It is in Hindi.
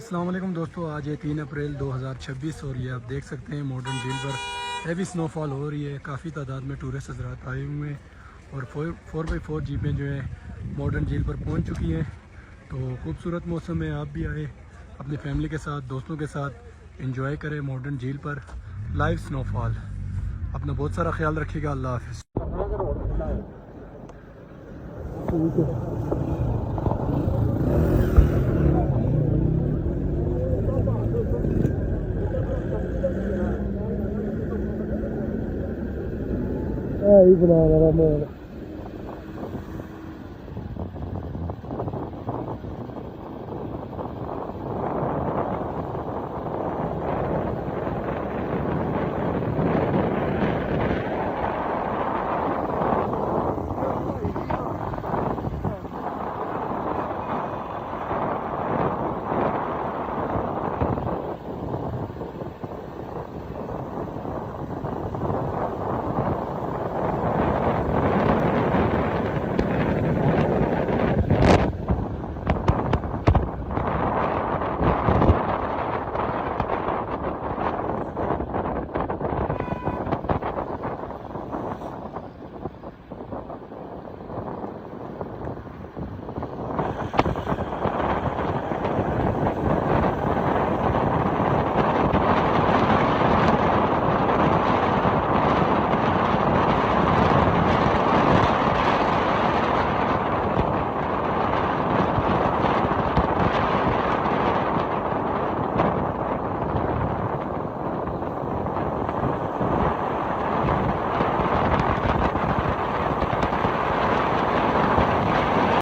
अस्सलाम वालेकुम दोस्तों, आज है 3 अप्रैल 2026 और ये आप देख सकते हैं मॉडर्न झील पर हैवी स्नोफॉल हो रही है। काफ़ी तादाद में टूरिस्ट हज़रात आए हुए हैं और 4x4 जीपें जो है मॉडर्न झील पर पहुंच चुकी हैं। तो खूबसूरत मौसम में आप भी आए, अपनी फैमिली के साथ दोस्तों के साथ एंजॉय करें मॉडर्न झील पर लाइव स्नोफॉल। अपना बहुत सारा ख्याल रखिएगा। अल्लाह हाफिज़। Aí, Bruno,